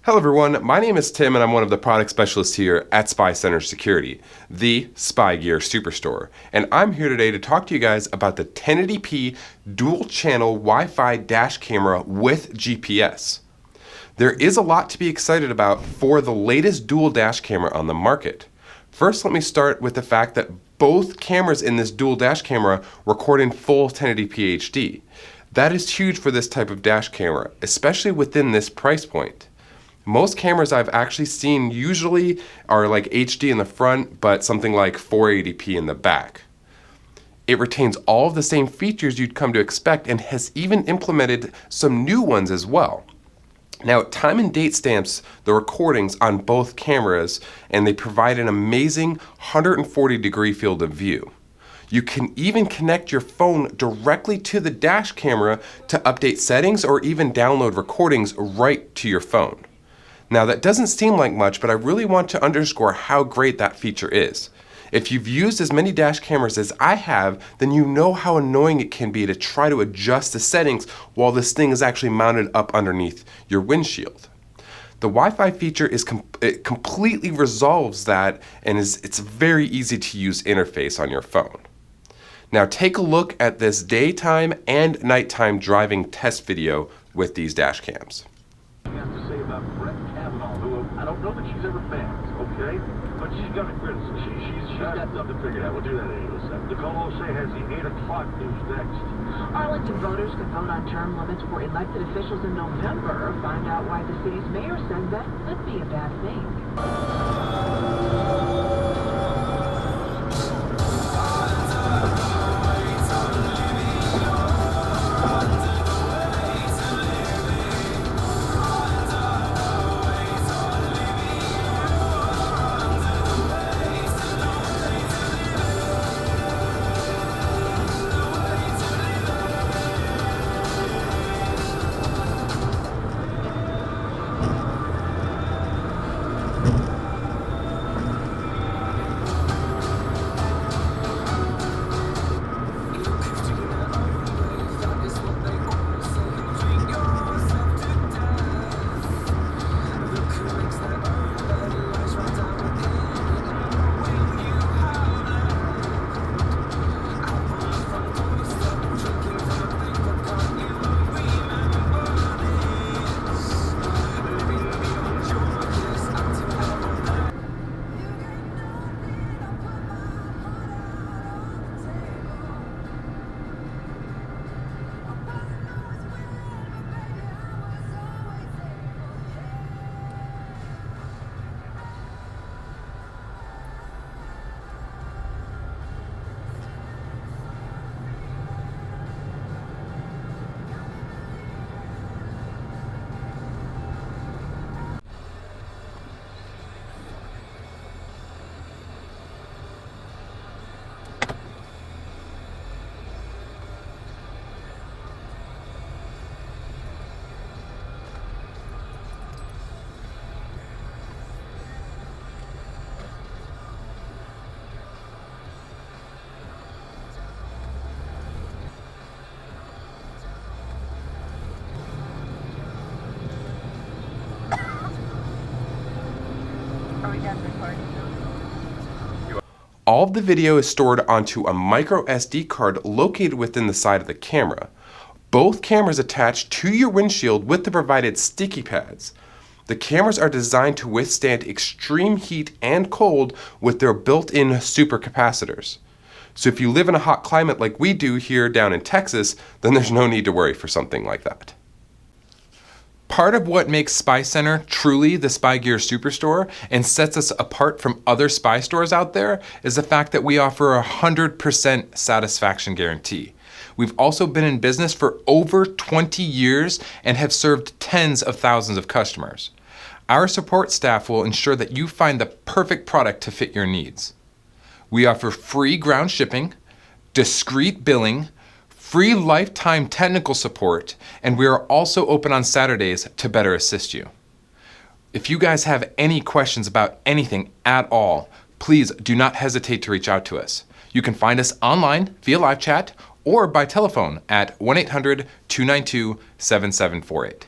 Hello everyone, my name is Tim and I'm one of the product specialists here at SpyCentre Security, the Spy Gear Superstore. And I'm here today to talk to you guys about the 1080p dual channel Wi-Fi dash camera with GPS. There is a lot to be excited about for the latest dual dash camera on the market. First, let me start with the fact that both cameras in this dual dash camera record in full 1080p HD. That is huge for this type of dash camera, especially within this price point. Most cameras I've actually seen usually are like HD in the front, but something like 480p in the back. It retains all of the same features you'd come to expect and has even implemented some new ones as well. Now, it time and date stamps the recordings on both cameras, and they provide an amazing 140-degree field of view. You can even connect your phone directly to the dash camera to update settings or even download recordings right to your phone. Now, that doesn't seem like much, but I really want to underscore how great that feature is. If you've used as many dash cameras as I have, then you know how annoying it can be to try to adjust the settings while this thing is actually mounted up underneath your windshield. The Wi-Fi feature it completely resolves that, and it's a very easy to use interface on your phone. Now take a look at this daytime and nighttime driving test video with these dash cams. I don't know that she's ever failed, okay? But she's got a grit. She's got something figured out. We'll do that anyway. Nicole O'Shea has the 8 o'clock news next. Arlington voters could vote on term limits for elected officials in November. Find out why the city's mayor says that could be a bad thing. All of the video is stored onto a micro SD card located within the side of the camera. Both cameras attach to your windshield with the provided sticky pads. The cameras are designed to withstand extreme heat and cold with their built-in supercapacitors. So if you live in a hot climate like we do here down in Texas, then there's no need to worry for something like that. Part of what makes SpyCentre truly the Spy Gear Superstore and sets us apart from other spy stores out there is the fact that we offer a 100% satisfaction guarantee. We've also been in business for over 20 years and have served tens of thousands of customers. Our support staff will ensure that you find the perfect product to fit your needs. We offer free ground shipping, discreet billing, free lifetime technical support, and we are also open on Saturdays to better assist you. If you guys have any questions about anything at all, please do not hesitate to reach out to us. You can find us online via live chat or by telephone at 1-800-292-7748.